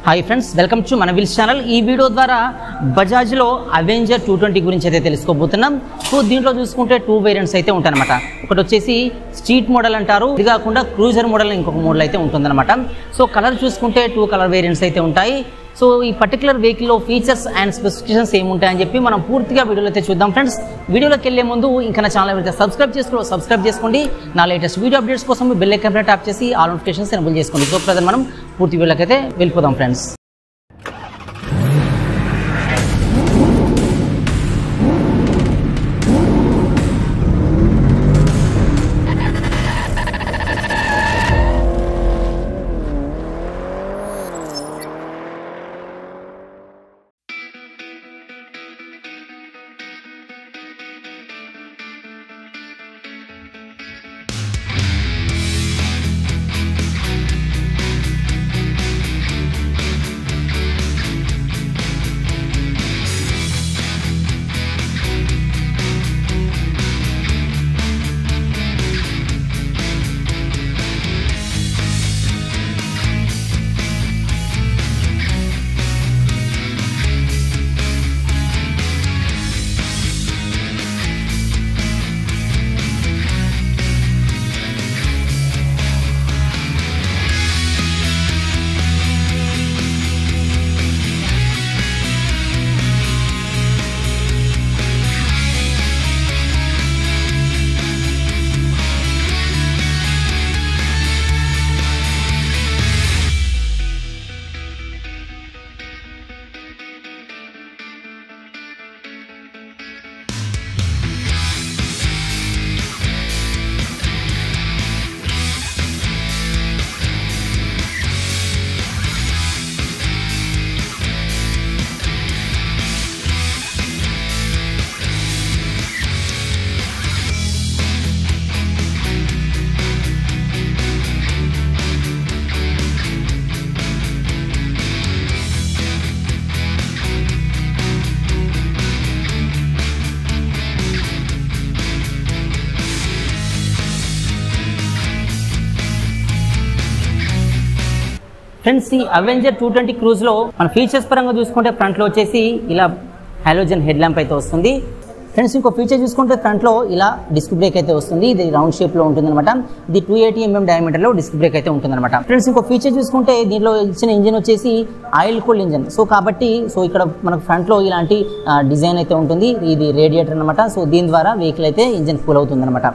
Hi friends, welcome to మన wheels channel. ఈ video ద్వారా బజాజ్లో అవెంజర్ 220 గురించి అయితే తెలుసుకోబోతున్నాం. సో దీంట్లో చూసుకుంటే 2 వేరియంట్స్ అయితే ఉంటాయన్నమాట. ఒకటి వచ్చేసి స్ట్రీట్ మోడల్ అంటారు, ఇది కాకుండా క్రూజర్ మోడల్ ఇంకొక మోడల్ అయితే ఉంటుందన్నమాట. సో కలర్ చూసుకుంటే 2 కలర్ వేరియంట్స్ అయితే ఉంటాయి. సో ఈ పర్టికులర్ వెహికల్లో ఫీచర్స్ అండ్ స్పెసిఫికేషన్స్ ఏముంటాయని చెప్పి మనం పూర్తిగా వీడియోలో అయితే చూద్దాం ఫ్రెండ్స్. వీడియోలోకి వెళ్ళే ముందు ఇంకా నా ఛానల్ అయితే సబ్స్క్రైబ్ చేసుకోండి. నా లేటెస్ట్ వీడియో అప్డేట్స్ కోసం బెల్ ఐకాన్ పైన ట్యాప్ చేసి ఆల్ నోటిఫికేషన్స్ ఎనేబుల్ చేసుకోండి. సో ప్రజెంట్ మనం పూర్తి వీడియోలోకి అయితే వెళ్ళిపోదాం ఫ్రెండ్స్. ఫ్రెండ్స్, ఈ అవెంజర్ 220 క్రూజ్లో మన ఫీచర్స్ పరంగా చూసుకుంటే ఫ్రంట్లో వచ్చేసి ఇలా హాలోజన్ హెడ్ ల్యాంప్ అయితే వస్తుంది. ఫ్రెండ్స్, ఇంకో ఫీచర్ చూసుకుంటే ఫ్రంట్లో ఇలా డిస్క్ బ్రేక్ అయితే వస్తుంది. ఇది రౌండ్ షేప్లో ఉంటుందన్నమాట. ఇది 280 mm డయామీటర్లో డిస్క్ బ్రేక్ అయితే ఉంటుందన్నమాట. ఫ్రెండ్స్, ఇంకో ఫీచర్ చూసుకుంటే దీంట్లో ఇచ్చిన ఇంజిన్ వచ్చేసి ఆయిల్ కూల్డ్ ఇంజిన్. సో కాబట్టి ఇక్కడ మనకు ఫ్రంట్లో ఇలాంటి డిజైన్ అయితే ఉంటుంది. ఇది రేడియేటర్ అనమాట. సో దీని ద్వారా వెహికల్ అయితే ఇంజిన్ కూల్ అవుతుందన్నమాట.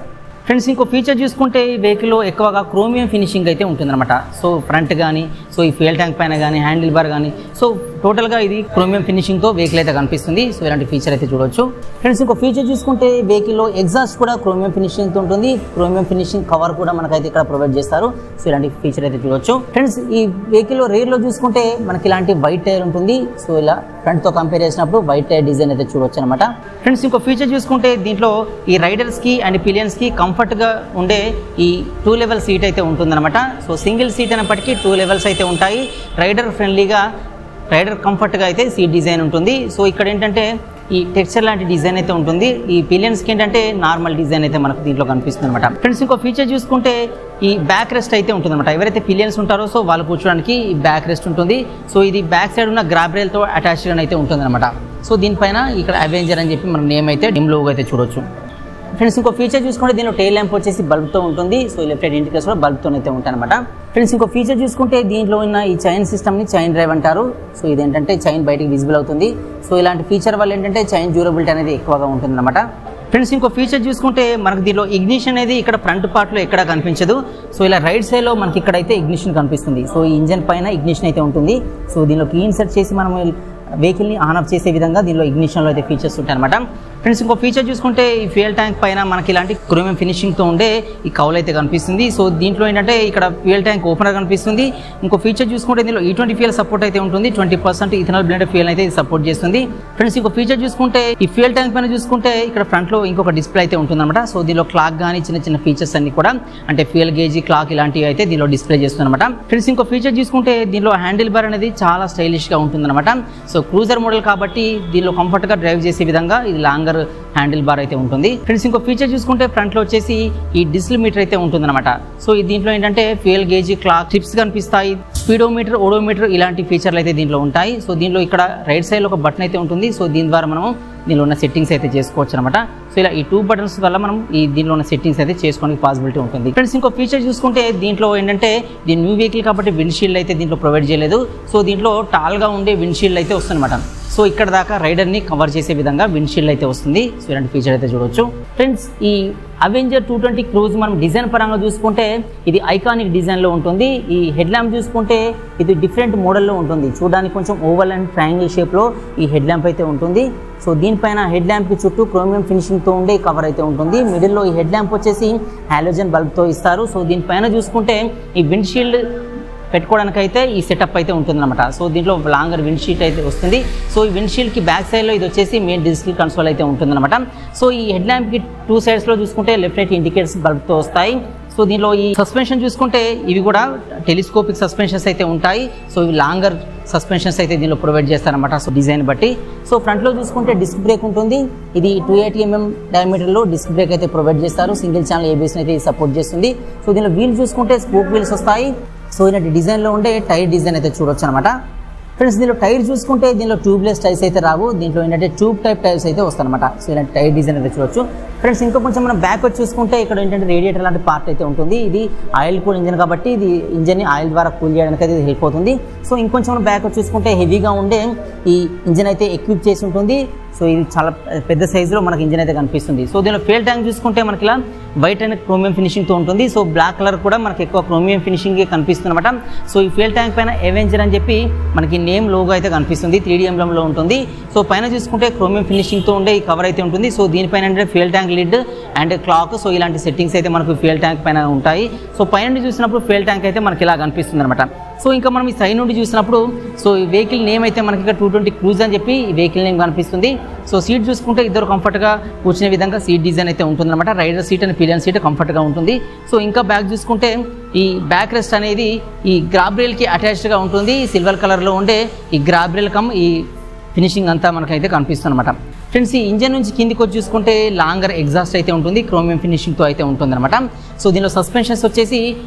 ఫ్రెండ్స్, ఇంకో ఫీచర్ చూసుకుంటే ఈ వెహికల్లో ఎక్కువగా క్రోమియం ఫినిషింగ్ అయితే ఉంటుందన్నమాట. సో ఫ్రంట్ కానీ, సో ఈ ఫ్యూయల్ ట్యాంక్ పైన కానీ, హ్యాండిల్ బార్ కానీ, సో టోటల్గా ఇది క్రోమియం ఫినిషింగ్తో వెహికల్ అయితే కనిపిస్తుంది. సో ఇలాంటి ఫీచర్ అయితే చూడవచ్చు. ఫ్రెండ్స్, ఇంకో ఫీచర్ చూసుకుంటే వెహికల్లో ఎగ్జాస్ట్ కూడా క్రోమియం ఫినిషింగ్తో ఉంటుంది. క్రోమియం ఫినిషింగ్ కవర్ కూడా మనకైతే ఇక్కడ ప్రొవైడ్ చేస్తారు. సో ఇలాంటి ఫీచర్ అయితే చూడవచ్చు. ఫ్రెండ్స్, ఈ వెహికల్లో రేర్లో చూసుకుంటే మనకి ఇలాంటి వైట్ టైర్ ఉంటుంది. సో ఇలా ఫ్రంట్తో కంపేర్ చేసినప్పుడు వైట్ టైర్ డిజైన్ అయితే చూడవచ్చు అనమాట. ఫ్రెండ్స్, ఇంకో ఫీచర్ చూసుకుంటే దీంట్లో ఈ రైడర్స్కి అండ్ పిలియన్స్కి కంఫర్ట్గా ఉండే ఈ 2 లెవెల్ సీట్ అయితే ఉంటుందన్నమాట. సో సింగిల్ సీట్ అయినప్పటికీ 2 లెవెల్స్ అయితే ఉంటాయి. రైడర్ ఫ్రెండ్లీగా, రైడర్ కంఫర్ట్గా అయితే సీట్ డిజైన్ ఉంటుంది. సో ఇక్కడ ఏంటంటే ఈ టెక్స్చర్ లాంటి డిజైన్ అయితే ఉంటుంది. ఈ పిలియన్స్కి ఏంటంటే నార్మల్ డిజైన్ అయితే మనకు దీంట్లో కనిపిస్తుంది అనమాట. ఫ్రెండ్స్, ఇంకో ఫీచర్ చూసుకుంటే ఈ బ్యాక్ రెస్ట్ అయితే ఉంటుందన్నమాట. ఎవరైతే పిలియన్స్ ఉంటారో సో వాళ్ళు కూర్చోడానికి ఈ బ్యాక్ రెస్ట్ ఉంటుంది. సో ఇది బ్యాక్ సైడ్ ఉన్న గ్రాబ్ రైల్తో అటాచ్డ్ అయితే ఉంటుందన్నమాట. సో దీనిపైన ఇక్కడ అవెంజర్ అని చెప్పి మన నేమ్ అయితే డిమ్ లోగో అయితే చూడొచ్చు. ఫ్రెండ్స్, ఇంకో ఫీచర్ చూసుకుంటే దీనిలో టైల్ ల్యాంప్ వచ్చేసి బల్బ్తో ఉంటుంది. సో లెఫ్ట్ సైడ్ ఇండికేటర్స్ కూడా బల్బ్తో అయితే ఉంటాయి అనమాట. ఫ్రెండ్స్, ఇంకో ఫీచర్ చూసుకుంటే దీంట్లో ఉన్న ఈ చైన్ సిస్టమ్ని చైన్ డ్రైవ్ అంటారు. సో ఇదేంటంటే చైన్ బయటికి విజిబుల్ అవుతుంది. సో ఇలాంటి ఫీచర్ వల్ల ఏంటంటే చైన్ డ్యూరబిలిటీ అనేది ఎక్కువగా ఉంటుందన్నమాట. ఫ్రెండ్స్, ఇంకో ఫీచర్ చూసుకుంటే మనకు దీనిలో ఇగ్నిషన్ అనేది ఇక్కడ ఫ్రంట్ పార్ట్లో ఎక్కడ కనిపించదు. సో ఇలా రైట్ సైడ్లో మనకి ఇక్కడైతే ఇగ్నిషన్ కనిపిస్తుంది. సో ఈ ఇంజన్ పైన ఇగ్నిషన్ అయితే ఉంటుంది. సో దీనిలో కీ ఇన్సర్ట్ చేసి మనం వెహికల్ని ఆన్ ఆఫ్ చేసే విధంగా దీనిలో ఇగ్నిషన్లో అయితే ఫీచర్స్ ఉంటాయి అనమాట. ఫ్రెండ్స్ ఇంకో ఫీచర్ చూసుకుంటే ఈ ఫ్యూయల్ ట్యాంక్ పైన మనకి ఇలాంటి క్రోమియం ఫినిషింగ్తో ఉండే ఈ కౌల్ అయితే కనిపిస్తుంది. సో దీంట్లో ఏంటంటే ఇక్కడ ఫ్యూయల్ ట్యాంక్ ఓపెనర్ కనిపిస్తుంది. ఇంకో ఫీచర్ చూసుకుంటే దీనిలో E20 ఫ్యూయల్ సపోర్ట్ అయితే ఉంటుంది. 20% ఇథనాల్ బ్లెండెడ్ ఫ్యూయల్ అయితే సపోర్ట్ చేస్తుంది. ఫ్రెండ్స్ ఇంకో ఫీచర్ చూసుకుంటే ఈ ఫ్యూయల్ ట్యాంక్ పైన చూసుకుంటే ఇక్కడ ఫ్రంట్లో ఇంకొక డిస్ప్లే అయితే ఉంటుందన్నమాట. సో దీనిలో క్లాక్ కానీ చిన్న చిన్న ఫీచర్స్ అన్ని కూడా అంటే ఫ్యూయల్ గేజ్ క్లాక్ ఇలాంటివి అయితే దీనిలో డిస్ప్లే చేస్తుందన్నమాట. ఫ్రెండ్స్ ఇంకో ఫీచర్ చూసుకుంటే దీనిలో హ్యాండిల్ బార్ అనేది చాలా స్టైలిష్గా ఉంటుందన్నమాట. సో క్రూజర్ మోడల్ కాబట్టి దీనిలో కంఫర్ట్గా డ్రైవ్ చేసే విధంగా ఇది లాంగ్ లాంగర్ హ్యాండిల్ బార్ అయితే ఉంటుంది. ఫ్రెండ్స్ ఇంకో ఫీచర్ చూసుకుంటే ఫ్రంట్ లో వచ్చేసి ఈ డిజిటల్ మీటర్ అయితే ఉంటుందన్నమాట. సో దీంట్లో ఏంటంటే ఫ్యూయల్ గేజ్, క్లాక్, ట్రిప్స్ కనిపిస్తాయి, స్పీడోమీటర్, ఓడోమీటర్ ఇలాంటి ఫీచర్లు అయితే దీంట్లో ఉంటాయి. సో దీంట్లో ఇక్కడ రైట్ సైడ్ లో ఒక బటన్ అయితే ఉంటుంది. సో దీని ద్వారా మనం దీనిలో ఉన్న సెట్టింగ్స్ అయితే చేసుకోవచ్చు అనమాట. సో ఇలా ఈ 2 బటన్స్ వల్ల మనం ఈ దీనిలో ఉన్న సెట్టింగ్స్ అయితే చేసుకోవడానికి పాసిబిలిటీ ఉంటుంది. ఫ్రెండ్స్ ఇంకో ఫీచర్ చూసుకుంటే దీంట్లో ఏంటంటే దీని న్యూ వెహికల్ కాబట్టి విండ్షీల్డ్ అయితే దీంట్లో ప్రొవైడ్ చేయలేదు. సో దీంట్లో టాల్గా ఉండే విండ్షీల్డ్ అయితే వస్తుందన్నమాట. సో ఇక్కడ దాకా రైడర్ని కవర్ చేసే విధంగా విండ్షీల్డ్ అయితే వస్తుంది. సో ఇలాంటి ఫీచర్ అయితే చూడవచ్చు. ఫ్రెండ్స్ ఈ అవెంజర్ 220 క్రూజ్ మనం డిజైన్ పరంగా చూసుకుంటే ఇది ఐకానిక్ డిజైన్లో ఉంటుంది. ఈ హెడ్ ల్యాంప్ చూసుకుంటే ఇది డిఫరెంట్ మోడల్లో ఉంటుంది. చూడడానికి కొంచెం ఓవల్ అండ్ ట్రయాంగిల్ షేప్లో ఈ హెడ్ ల్యాంప్ అయితే ఉంటుంది. సో దీనిపైన హెడ్ ల్యాంప్కి చుట్టూ క్రోమియం ఫినిషింగ్తో ఉండే కవర్ అయితే ఉంటుంది. మిడిల్లో ఈ హెడ్ ల్యాంప్ వచ్చేసి హాలోజన్ బల్బ్తో ఇస్తారు. సో దీనిపైన చూసుకుంటే ఈ విండ్షీల్డ్ పెట్టుకోవడానికి అయితే ఈ సెటప్ అయితే ఉంటుందన్నమాట. సో దీంట్లో లాంగర్ విండ్షీల్డ్ అయితే వస్తుంది. సో ఈ విండ్షీల్డ్కి బ్యాక్ సైడ్లో ఇది వచ్చేసి మెయిన్ డిజిటల్ కన్సోల్ అయితే ఉంటుందన్నమాట. సో ఈ హెడ్ ల్యాంప్కి 2 సైడ్స్లో చూసుకుంటే లెఫ్ట్ రైట్ ఇండికేటర్స్ బల్బ్తో వస్తాయి. సో దీనిలో ఈ సస్పెన్షన్ చూసుకుంటే ఇవి కూడా టెలిస్కోపిక్ సస్పెన్షన్స్ అయితే ఉంటాయి. సో ఇవి లాంగర్ సస్పెన్షన్స్ అయితే దీనిలో ప్రొవైడ్ చేస్తారనమాట. సో డిజైన్ బట్టి. సో ఫ్రంట్లో చూసుకుంటే డిస్క్ బ్రేక్ ఉంటుంది. ఇది 280 mm డయామీటర్లో డిస్క్ బ్రేక్ అయితే ప్రొవైడ్ చేస్తారు. సింగిల్ ఛానల్ ABS అయితే సపోర్ట్ చేస్తుంది. సో దీనిలో వీల్ చూసుకుంటే స్పోక్ వీల్స్ వస్తాయి. సో ఇలాంటి డిజైన్లో ఉండే టైర్ డిజైన్ అయితే చూడొచ్చు అనమాట. ఫ్రెండ్స్ దీనిలో టైర్ చూసుకుంటే దీనిలో ట్యూబ్లెస్ టైర్స్ అయితే రావు. దీంట్లో ఏంటంటే ట్యూబ్ టైప్ టైర్స్ అయితే వస్తాయన్నమాట. సో ఇలాంటి టైర్ డిజైన్ అయితే చూడొచ్చు. ఫ్రెండ్స్ ఇంకా కొంచెం మనం బ్యాక్ వచ్చి చూసుకుంటే ఇక్కడ ఏంటంటే రేడియేటర్ లాంటి పార్ట్ అయితే ఉంటుంది. ఇది ఆయిల్ కూల్ ఇంజన్ కాబట్టి ఇది ఇంజన్ని ఆయిల్ ద్వారా కూల్ చేయడానికి అయితే హెల్ప్ అవుతుంది. సో ఇంకొంచెం మనం బ్యాక్ వచ్చి చూసుకుంటే హెవీగా ఉండే ఈ ఇంజన్ అయితే ఎక్విప్ చేసి ఉంటుంది. సో ఇది చాలా పెద్ద సైజులో మనకి ఇంజన్ అయితే కనిపిస్తుంది. సో దీనిలో ఫ్యూయల్ ట్యాంక్ చూసుకుంటే మనకి ఇలా వైట్ అండ్ క్రోమియం ఫినిషింగ్తో ఉంటుంది. సో బ్లాక్ కలర్ కూడా మనకి ఎక్కువ క్రోమియం ఫినిషింగ్ కనిపిస్తుంది అనమాట. సో ఈ ఫ్యూయల్ ట్యాంక్ పైన అవెంజర్ అని చెప్పి మనకి నేమ్ లోగో అయితే కనిపిస్తుంది. 3D ఎంబ్లెమ్లో ఉంటుంది. సో పైన చూసుకుంటే క్రోమియం ఫినిషింగ్తో ఉండే ఈ కవర్ అయితే ఉంటుంది. సో దీనిపైన అంటే fuel tank lid and clock, so ఇలాంటి సెట్టింగ్స్ అయితే మనకు ఫ్యూయల్ ట్యాంక్ పైన ఉంటాయి. సో పైన చూసినప్పుడు ఫ్యూయల్ ట్యాంక్ అయితే మనకి ఇలా కనిపిస్తుంది అనమాట. సో ఇంకా మనం ఈ సైడ్ నుండి చూసినప్పుడు సో ఈ వెహికల్ నేమ్ అయితే మనకి ఇక్కడ 220 క్రూజ్ అని చెప్పి ఈ వెహికల్ నేమ్ కనిపిస్తుంది. సో సీట్ చూసుకుంటే ఇద్దరు కంఫర్ట్గా కూర్చునే విధంగా సీట్ డిజైన్ అయితే ఉంటుందన్నమాట. Rider seat and pillion seat కంఫర్ట్గా ఉంటుంది. సో ఇంకా బ్యాక్ చూసుకుంటే ఈ బ్యాక్ రెస్ట్ అనేది ఈ గ్రాబ్ రైల్కి అటాచ్డ్గా ఉంటుంది. సిల్వర్ కలర్లో ఉండే ఈ గ్రాబ్ రైల్ కమ్ ఈ ఫినిషింగ్ అంతా మనకైతే కనిపిస్తుంది అనమాట. ఫ్రెండ్స్ ఈ ఇంజన్ నుంచి కిందికి వచ్చి చూసుకుంటే లాంగర్ ఎగ్జాస్ట్ అయితే ఉంటుంది. క్రోమియం ఫినిషింగ్తో అయితే ఉంటుంది అనమాట. సో దీనిలో సస్పెన్షన్స్ వచ్చేసి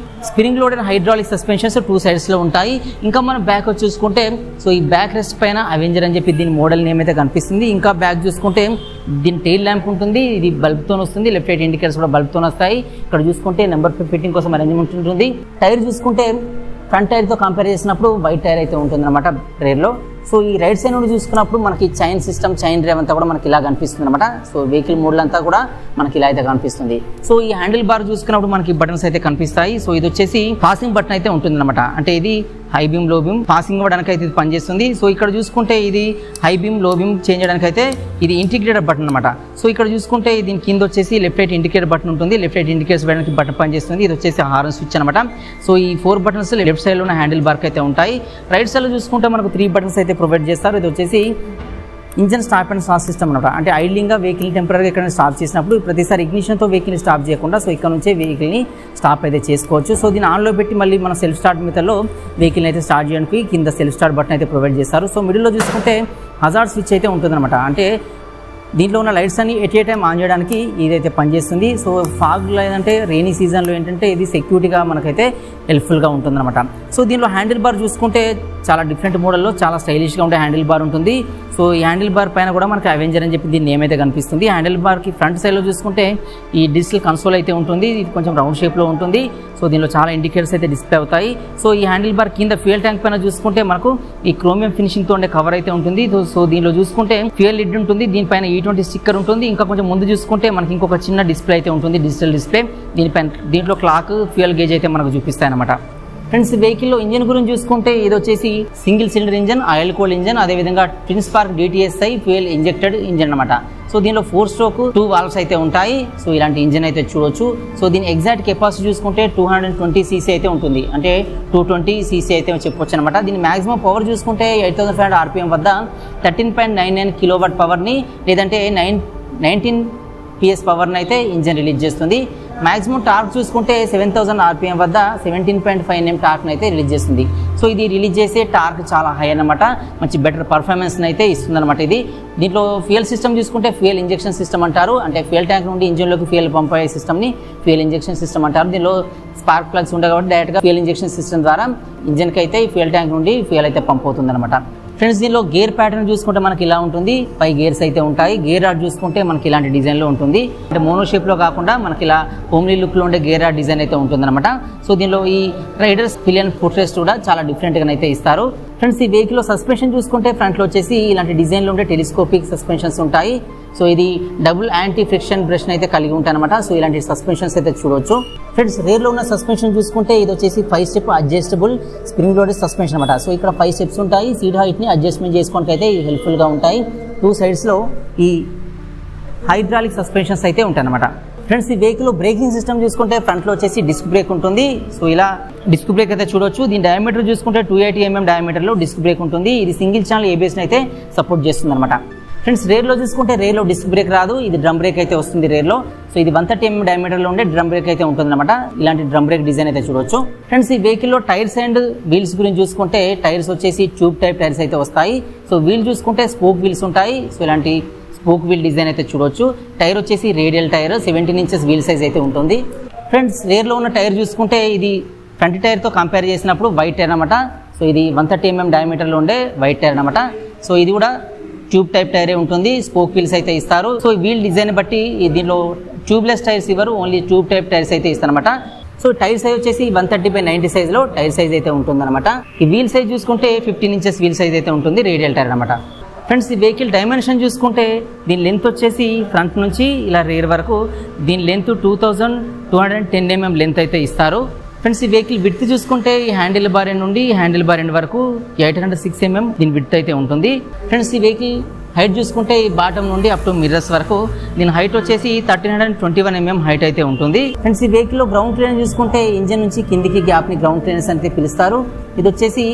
స్ప్రింగ్ లోడెడ్ హైడ్రాలిక్ సస్పెన్షన్స్ 2 సైడ్స్లో ఉంటాయి. ఇంకా మనం బ్యాక్ వచ్చి చూసుకుంటే సో ఈ బ్యాక్ రెస్ట్ పైన అవెంజర్ అని చెప్పి దీని మోడల్ నేమ్ అయితే కనిపిస్తుంది. ఇంకా బ్యాక్ చూసుకుంటే దీని టైల్ ల్యాంప్ ఉంటుంది. ఇది బల్బ్తో వస్తుంది. లెఫ్ట్ రైట్ ఇండికేటర్స్ కూడా బల్బ్తో వస్తాయి. ఇక్కడ చూసుకుంటే నెంబర్ ఫిట్టింగ్ కోసం అరేంజ్మెంట్ ఉంటుంది. టైర్ చూసుకుంటే ఫ్రంట్ టైర్తో కంపేర్ చేసినప్పుడు వైట్ టైర్ అయితే ఉంటుంది అనమాట రేర్లో. సో ఈ రైట్ సైడ్ నుండి చూసుకున్నప్పుడు మనకి చైన్ సిస్టమ్, చైన్ డ్రైవ్ అంతా కూడా మనకి ఇలా కనిపిస్తుంది అనమాట. సో వెహికల్ మోడల్ అంతా కూడా మనకి ఇలా అయితే కనిపిస్తుంది. సో ఈ హ్యాండిల్ బార్ చూసుకున్నప్పుడు మనకి బటన్స్ అయితే కనిపిస్తాయి. సో ఇది వచ్చేసి పాసింగ్ బటన్ అయితే ఉంటుంది అనమాట. అంటే ఇది హై బీమ్, లో బీమ్ పాసింగ్ అవ్వడానికి అయితే ఇది పనిచేస్తుంది. సో ఇక్కడ చూసుకుంటే ఇది హై బీమ్, లో బీమ్ చేంజ్ చేయడానికి అయితే ఇది ఇంటిగ్రేటర్ బటన్ అనమాట. సో ఇక్కడ చూసుకుంటే దీని కింద వచ్చేసి లెఫ్ట్ రైట్ ఇండికేటర్ బటన్ ఉంటుంది. లెఫ్ట్ రైట్ ఇండికేటర్స్ వేయడానికి బటన్ పనిచేస్తుంది. ఇది వచ్చేసి హార్న్ స్విచ్ అనమాట. సో ఈ 4 బటన్స్ లెఫ్ట్ సైడ్లో ఉన్న హ్యాండిల్ బార్కి అయితే ఉంటాయి. రైట్ సైడ్లో చూసుకుంటే మనకు 3 బటన్స్ అయితే ప్రొవైడ్ చేస్తారు. ఇది వచ్చేసి engine stop and start system అనమాట. అంటే ఐడ్లింగ్గా వెహికల్ టెంపరీగా ఇక్కడ స్టాప్ చేసినప్పుడు ప్రతిసారి ఇగ్నిషన్తో వెహికల్ని స్టాప్ చేయకుండా సో ఇక్కడ నుంచే వెహికల్ని స్టాప్ అయితే చేసుకోవచ్చు. సో దీన్ని ఆన్లో పెట్టి మళ్ళీ మన సెల్ఫ్ స్టార్ట్ మెథడ్లో వెహికల్ని అయితే స్టార్ట్ చేయడానికి కింద సెల్ఫ్ స్టార్ట్ బటన్ అయితే ప్రొవైడ్ చేస్తారు. సో మిడిల్లో చూసుకుంటే హజార్డ్ స్విచ్ అయితే ఉంటుందన్నమాట. అంటే దీంట్లో ఉన్న లైట్స్ అన్ని ఎట్ ఏ టైం ఆన్ చేయడానికి ఇదైతే పనిచేస్తుంది. సో ఫాగ్ లేదంటే రెయినీ సీజన్లో ఏంటంటే ఇది సెక్యూరిటీగా మనకైతే హెల్ప్ఫుల్గా ఉంటుందన్నమాట. సో దీనిలో హ్యాండిల్ బార్ చూసుకుంటే చాలా డిఫరెంట్ మోడల్లో చాలా స్టైలిష్గా ఉండే హ్యాండిల్ బార్ ఉంటుంది. సో ఈ హ్యాండిల్ బార్ పైన కూడా మనకి అవెంజర్ అని చెప్పి దీని నేమ్ అయితే కనిపిస్తుంది. హ్యాండిల్ బార్కి ఫ్రంట్ సైడ్లో చూసుకుంటే ఈ డిజిటల్ కన్సోల్ అయితే ఉంటుంది. ఇది కొంచెం రౌండ్ షేప్లో ఉంటుంది. సో దీనిలో చాలా ఇండికేటర్స్ అయితే డిస్ప్లే అవుతాయి. సో ఈ హ్యాండిల్ బార్ కింద ఫ్యూయల్ ట్యాంక్ పైన చూసుకుంటే మనకు ఈ క్రోమియం ఫినిషింగ్తో ఉండే కవర్ అయితే ఉంటుంది. సో దీనిలో చూసుకుంటే ఫ్యూయల్ లిడ్ ఉంటుంది. దీనిపైన E20 స్టిక్కర్ ఉంటుంది. ఇంకా కొంచెం ముందు చూసుకుంటే మనకి ఇంకొక చిన్న డిస్ప్లే అయితే ఉంటుంది, డిజిటల్ డిస్ప్లే. దీంట్లో క్లాక్, ఫ్యూయల్ గేజ్ అయితే మనకు చూపిస్తాయి అన్నమాట. ఫ్రెండ్స్ వెహికల్లో ఇంజన్ గురించి చూసుకుంటే ఇది వచ్చేసి single cylinder engine, oil cooled engine, అదేవిధంగా twin spark DTSI fuel injected engine అనమాట. సో దీనిలో 4 స్ట్రోక్ 2 వాల్వ్స్ అయితే ఉంటాయి. సో ఇలాంటి ఇంజన్ అయితే చూడొచ్చు. సో దీని ఎగ్జాక్ట్ కెపాసిటీ చూసుకుంటే 220 cc అయితే ఉంటుంది. అంటే 220 cc అయితే చెప్పొచ్చు అనమాట. దీని మాక్సిమం పవర్ చూసుకుంటే 8500 RPM వద్ద 13.99 kW పవర్ని లేదంటే 19 PS పవర్ని అయితే ఇంజన్ రిలీజ్ చేస్తుంది. మాక్సిమం టార్క్ చూసుకుంటే 7000 RPM వద్ద 17.5 Nm టార్క్ని అయితే రిలీజ్ చేస్తుంది. సో ఇది రిలీజ్ చేసే టార్క్ చాలా హై అన్నమాట, మంచి బెటర్ పర్ఫార్మెన్స్ అయితే ఇస్తుంది అనమాట. ఇది దీంట్లో ఫ్యూయల్ సిస్టమ్ చూసుకుంటే ఫ్యూయల్ ఇంజెక్షన్ సిస్టమ్ అంటారు, అంటే ఫ్యూయల్ ట్యాంక్ నుండి ఇంజిన్లోకి ఫ్యూయల్ పంప్ అయ్యే సిస్టమ్ని ఫ్యూయల్ ఇంజెక్షన్ సిస్టమ్ అంటారు. దీనిలో స్పార్క్ ప్లగ్స్ ఉంటాయి కాబట్టి డైరెక్ట్గా ఫ్యూయల్ ఇంజెక్షన్ సిస్టమ్ ద్వారా ఇంజిన్కి అయితే ఫ్యూయల్ ట్యాంక్ నుండి ఫ్యూయల్ అయితే పంప్ అవుతుంది అనమాట. ఫ్రెండ్స్ దీనిలో గేర్ ప్యాటర్న్ చూసుకుంటే మనకి ఇలా ఉంటుంది, 5 గేర్స్ అయితే ఉంటాయి. గేర్ రాడ్ చూసుకుంటే మనకి ఇలాంటి డిజైన్లో ఉంటుంది, అంటే మోనో షేప్లో కాకుండా మనకి ఇలా హోమ్లీ లుక్లో ఉండే గేర్ రాడ్ డిజైన్ అయితే ఉంటుంది అనమాట. సో దీనిలో ఈ రైడర్స్ పిలియన్ ఫుట్ రెస్ట్ కూడా చాలా డిఫరెంట్గా అయితే ఇస్తారు. ఫ్రెండ్స్ ఈ వెహికల్లో సస్పెన్షన్ చూసుకుంటే ఫ్రంట్లో వచ్చేసి ఇలాంటి డిజైన్లో ఉండే టెలిస్కోపిక్ సస్పెన్షన్స్ ఉంటాయి. సో ఇది డబుల్ యాంటీ ఫ్రిక్షన్ బ్రష్ అయితే కలిగి ఉంటాయి అనమాట. సో ఇలాంటి సస్పెన్షన్స్ అయితే చూడవచ్చు. ఫ్రెండ్స్ రేర్లో ఉన్న సస్పెన్షన్ చూసుకుంటే ఇది వచ్చేసి 5 step adjustable spring loaded suspension అనమాట. సో ఇక్కడ 5 స్టెప్స్ ఉంటాయి, సీట్ హైట్ని అడ్జస్ట్మెంట్ చేసుకోవడానికి అయితే హెల్ప్ఫుల్గా ఉంటాయి. 2 సైడ్స్లో ఈ హైడ్రాలిక్ సస్పెన్షన్స్ అయితే ఉంటాయి అనమాట. ఫ్రెండ్స్ ఈ వెహికల్ బ్రేకింగ్ సిస్టమ్ చూసుకుంటే ఫ్రంట్లో వచ్చేసి డిస్క్ బ్రేక్ ఉంటుంది. సో ఇలా డిస్క్ బ్రేక్ అయితే చూడవచ్చు. దీని డయామీటర్ చూసుకుంటే 280 mm డయామీటర్లో డిస్క్ బ్రేక్ ఉంటుంది. ఇది సింగిల్ ఛానల్ ABSని అయితే సపోర్ట్ చేస్తుంది అనమాట. ఫ్రెండ్స్ రేర్లో చూసుకుంటే రేర్లో డిస్క్ బ్రేక్ రాదు, ఇది డ్రమ్ బ్రేక్ అయితే వస్తుంది రేర్లో. సో ఇది 130 mm డయామీటర్లో ఉండే డ్రమ్ బ్రేక్ అయితే ఉంటుంది అనమాట. ఇలాంటి డ్రమ్ బ్రేక్ డిజైన్ అయితే చూడవచ్చు. ఫ్రెండ్స్ ఈ వెహికల్లో టైర్స్ అండ్ వీల్స్ గురించి చూసుకుంటే టైర్స్ వచ్చేసి ట్యూబ్ టైప్ టైర్స్ అయితే వస్తాయి. సో వీల్ చూసుకుంటే స్పోక్ వీల్స్ ఉంటాయి. సో ఇలాంటి స్పోక్ వీల్ డిజైన్ అయితే చూడవచ్చు. టైర్ వచ్చేసి radial tyre 17 inches wheel size అయితే ఉంటుంది. ఫ్రెండ్స్ రేర్లో ఉన్న టైర్ చూసుకుంటే ఇది ఫ్రంట్ టైర్తో కంపేర్ చేసినప్పుడు వైట్ టైర్ అనమాట. సో ఇది 130 mm డయామీటర్లో ఉండే వైట్ టైర్ అనమాట. సో ఇది కూడా ట్యూబ్ టైప్ టైరే ఉంటుంది, స్పోక్ వీల్స్ అయితే ఇస్తారు. సో వీల్ డిజైన్ బట్టి దీనిలో ట్యూబ్లెస్ టైర్స్ ఇవ్వరు, ఓన్లీ ట్యూబ్ టైప్ టైర్స్ అయితే ఇస్తారనమాట. సో టైర్ సైజ్ వచ్చేసి 130/90 సైజ్లో టైర్ సైజ్ అయితే ఉంటుందన్నమాట. ఈ వీల్ సైజ్ చూసుకుంటే 15 inches వీల్ సైజ్ అయితే ఉంటుంది, రేడియల్ టైర్ అనమాట. ఫ్రెండ్స్ ఈ వెహికల్ డైమెన్షన్ చూసుకుంటే దీని లెంత్ వచ్చేసి ఫ్రంట్ నుంచి ఇలా రేర్ వరకు దీని లెంత్ 2210 mm లెంత్ అయితే ఇస్తారు. ఫ్రెండ్స్ ఈ వెహికల్ విడ్త్ చూసుకుంటే ఈ హ్యాండిల్ బార్ ఎండ్ నుండి హ్యాండిల్ బార్ ఎండ్ వరకు 806 mm దీని విడ్త్ అయితే ఉంటుంది. ఫ్రెండ్స్ ఈ వెహికల్ హైట్ చూసుకుంటే ఈ బాటమ్ నుండి అప్ టు మిర్రర్స్ వరకు దీని హైట్ వచ్చేసి 1321 mm హైట్ అయితే ఉంటుంది. ఫ్రెండ్స్ ఈ వెహికల్లో గ్రౌండ్ క్లియరెన్స్ చూసుకుంటే ఇంజన్ నుంచి కిందికి గ్యాప్ని గ్రౌండ్ క్లియరెన్స్ అయితే పిలుస్తారు. ఇది వచ్చేసి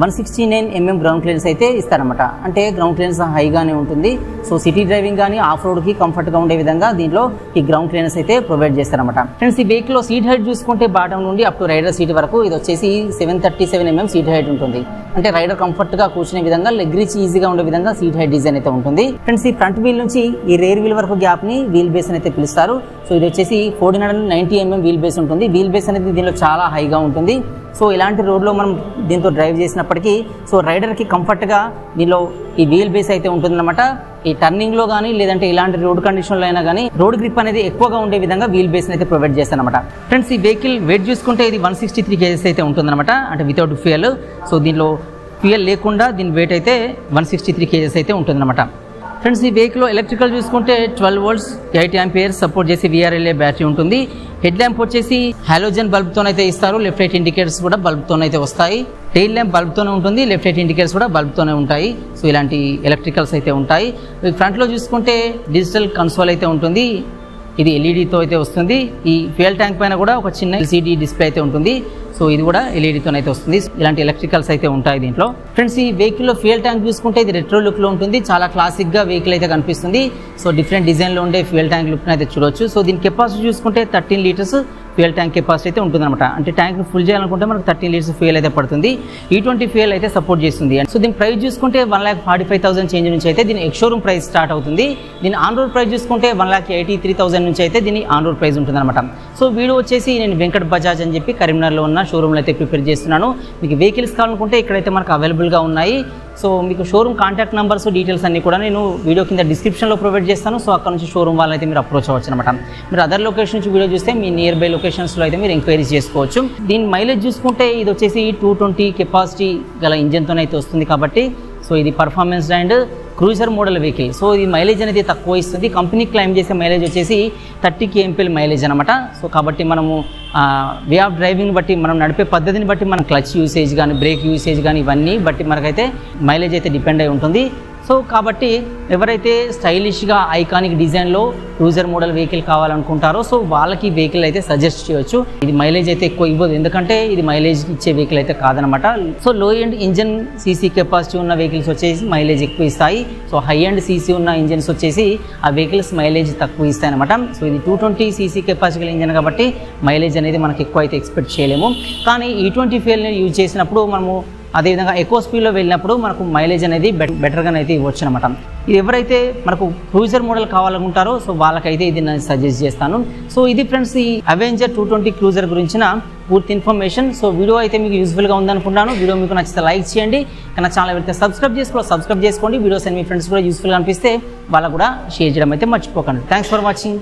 169 mm గ్రౌండ్ క్లియరెన్స్ అయితే ఇస్తారనమాట, అంటే గ్రౌండ్ క్లియరెన్స్ హైగానే ఉంటుంది. సో సిటీ డ్రైవింగ్ కానీ ఆఫ్ రోడ్కి కంఫర్ట్గా ఉండే విధంగా దీంట్లో ఈ గ్రౌండ్ క్లియరెన్స్ అయితే ప్రొవైడ్ చేస్తారనమాట. ఫ్రెండ్స్ ఈ వెహికల్లో సీట్ హైట్ చూసుకుంటే బాటమ్ నుండి అప్ టు రైడర్ సీట్ వరకు ఇది వచ్చేసి 737 mm సీట్ హైట్ ఉంటుంది, అంటే రైడర్ కంఫర్ట్గా కూర్చునే విధంగా లెగ్ రీచ్ ఈజీగా ఉండే విధంగా సీట్ హైట్ డిజైన్ అయితే ఉంటుంది. ఫ్రెండ్స్ ఈ ఫ్రంట్ వీల్ నుంచి ఈ రేర్ వీల్ వరకు గ్యాప్ని వీల్ బేస్ అయితే పిలుస్తారు. సో ఇది వచ్చేసి 1490 mm వీల్ బేస్ ఉంటుంది. వీల్ బేస్ అనేది దీనిలో చాలా హైగా ఉంటుంది. సో ఇలాంటి రోడ్లో మనం దీంతో డ్రైవ్ చేసినప్పటికీ సో రైడర్కి కంఫర్ట్గా దీనిలో ఈ వీల్ బేస్ అయితే ఉంటుందన్నమాట. ఈ టర్నింగ్లో కానీ లేదంటే ఇలాంటి రోడ్ కండిషన్లో అయినా కానీ రోడ్ గ్రిప్ అనేది ఎక్కువగా ఉండే విధంగా వీల్ బేస్ని అయితే ప్రొవైడ్ చేస్తారనమాట. ఫ్రెండ్స్ ఈ వెహికల్ వెయిట్ చూసుకుంటే ఇది 163 kgs అయితే ఉంటుందన్నమాట, అంటే వితౌట్ ఫ్యూయల్. సో దీనిలో ఫ్యూయల్ లేకుండా దీని వెయిట్ అయితే 163 kgs అయితే ఉంటుందన్నమాట. ఫ్రెండ్స్ ఈ వెహికల్లో ఎలక్ట్రికల్ చూసుకుంటే 12 volts 8 amperes సపోర్ట్ చేసి VRLA బ్యాటరీ ఉంటుంది. హెడ్ ల్యాంప్ వచ్చేసి హాలోజన్ బల్బ్తోనైతే ఇస్తారు, లెఫ్ట్ రైట్ ఇండికేటర్స్ కూడా బల్బ్తోనైతే వస్తాయి. టెయిల్ ల్యాంప్ బల్బ్తోనే ఉంటుంది, లెఫ్ట్ రైట్ ఇండికేటర్స్ కూడా బల్బ్తోనే ఉంటాయి. సో ఇలాంటి ఎలక్ట్రికల్స్ అయితే ఉంటాయి. ఫ్రంట్లో చూసుకుంటే డిజిటల్ కన్సోల్ అయితే ఉంటుంది, ఇది ఎల్ఈడితో అయితే వస్తుంది. ఈ ఫ్యూయల్ ట్యాంక్ పైన కూడా ఒక చిన్న LCD డిస్ప్లే అయితే ఉంటుంది. సో ఇది కూడా ఎల్ఈడితోనైతే వస్తుంది. ఇలాంటి ఎలక్ట్రికల్స్ అయితే ఉంటాయి దీంట్లో. ఫ్రెండ్స్ ఈ వెహికల్లో ఫ్యూయల్ ట్యాంక్ చూసుకుంటే ఇది రెట్రో లుక్లో ఉంటుంది, చాలా క్లాసిక్గా వెహికల్ అయితే కనిపిస్తుంది. సో డిఫరెంట్ డిజైన్లో ఉండే ఫ్యూయల్ ట్యాంక్ లుక్ని అయితే చూడవచ్చు. సో దీని కెపాసిటీ చూసుకుంటే 13 liters ఫ్యూయల్ ట్యాంక్ కెపాసిటీ అయితే ఉంటుందన్నమాట, అంటే ట్యాంక్ని ఫుల్ చేయాలనుకుంటే మనకు 13 liters ఫ్యూయల్ అయితే పడుతుంది. E20 ఫ్యూయల్ అయితే సపోర్ట్ చేస్తుంది. సో దీని ప్రైస్ చూసుకుంటే 1,45,000 చేంజ్ నుంచి అయితే దీని ఎక్స్షోరూమ్ ప్రైస్ స్టార్ట్ అవుతుంది. దీని ఆన్ రోడ్ ప్రైస్ చూసుకుంటే 1,83,000 నుంచి అయితే దీని ఆన్ రోడ్ ప్రైస్ ఉంటుందన్నమాట. సో వీడియో వచ్చేసి నేను వెంకట్ బజాజ్ అని చెప్పి కరీంనగర్లో ఉన్న షోరూమ్లో అయితే ప్రిపేర్ చేస్తున్నాను. మీకు వెహికల్స్ కావాలనుకుంటే ఇక్కడైతే మనకు అవైలబుల్గా ఉన్నాయి. సో మీకు షోరూమ్ కాంటాక్ట్ నెంబర్స్ డీటెయిల్స్ అన్నీ కూడా నేను వీడియో కింద డిస్క్రిప్షన్లో ప్రొవైడ్ చేస్తాను. సో అక్కడ నుంచి షోరూమ్ వాళ్ళైతే మీరు అప్రోచ్ అవ్వచ్చు అనమాట. మీరు అదర్ లొకేషన్ నుంచి వీడియో చూస్తే మీ నియర్ బై లొకేషన్స్లో అయితే మీరు ఎంక్వైరీస్ చేసుకోవచ్చు. దీని మైలేజ్ చూసుకుంటే ఇది వచ్చేసి 220 కెపాసిటీ గల ఇంజన్తోనైతే వస్తుంది కాబట్టి సో ఇది performance and cruiser model vehicle. So ఇది మైలేజ్ అనేది తక్కువ ఇస్తుంది. కంపెనీ క్లైమ్ చేసే మైలేజ్ వచ్చేసి 30 kmpl మైలేజ్ అనమాట. సో కాబట్టి మనము వే ఆఫ్ డ్రైవింగ్ బట్టి మనం నడిపే పద్ధతిని బట్టి మన క్లచ్ యూసేజ్ కానీ బ్రేక్ యూసేజ్ కానీ ఇవన్నీ బట్టి మనకైతే మైలేజ్ అయితే డిపెండ్ అయి ఉంటుంది. సో కాబట్టి ఎవరైతే స్టైలిష్గా ఐకానిక్ డిజైన్లో క్రూజర్ మోడల్ వెహికల్ కావాలనుకుంటారో సో వాళ్ళకి వెహికల్ అయితే సజెస్ట్ చేయొచ్చు. ఇది మైలేజ్ అయితే ఎక్కువ ఇవ్వదు, ఎందుకంటే ఇది మైలేజ్ ఇచ్చే వెహికల్ అయితే కాదనమాట. సో లో ఎండ్ ఇంజన్ సీసీ కెపాసిటీ ఉన్న వెహికల్స్ వచ్చేసి మైలేజ్ ఎక్కువ ఇస్తాయి. సో హై ఎండ్ సీసీ ఉన్న ఇంజన్స్ వచ్చేసి ఆ వెహికల్స్ మైలేజ్ తక్కువ ఇస్తాయి అనమాట. సో ఇది 220 cc కెపాసిటీ ఇంజన్ కాబట్టి మైలేజ్ అనేది మనకి ఎక్కువ అయితే ఎక్స్పెక్ట్ చేయలేము. కానీ E20 ఫ్యూయల్ని యూజ్ చేసినప్పుడు మనము అదేవిధంగా ఎక్కువ స్పీడ్లో వెళ్ళినప్పుడు మనకు మైలేజ్ అనేది బెటర్గా అయితే ఇవ్వచ్చు అనమాట. ఇది ఎవరైతే మనకు క్రూజర్ మోడల్ కావాలనుకుంటారో సో వాళ్ళకైతే ఇది నేను సజెస్ట్ చేస్తాను. సో ఇది ఫ్రెండ్స్ ఈ అవెంజర్ 220 క్రూజర్ గురించిన పూర్తి ఇన్ఫర్మేషన్. సో వీడియో అయితే మీకు యూస్ఫుల్గా ఉందనుకుంటున్నాను. వీడియో మీకు నచ్చితే లైక్ చేయండి, నా ఛానల్ అయితే సబ్స్క్రైబ్ చేసుకోండి. వీడియోస్ అండ్ మీ ఫ్రెండ్స్ కూడా యూస్ఫుల్గా అనిపిస్తే వాళ్ళకు కూడా షేర్ చేయడం అయితే మర్చిపోకండి. Thanks for watching.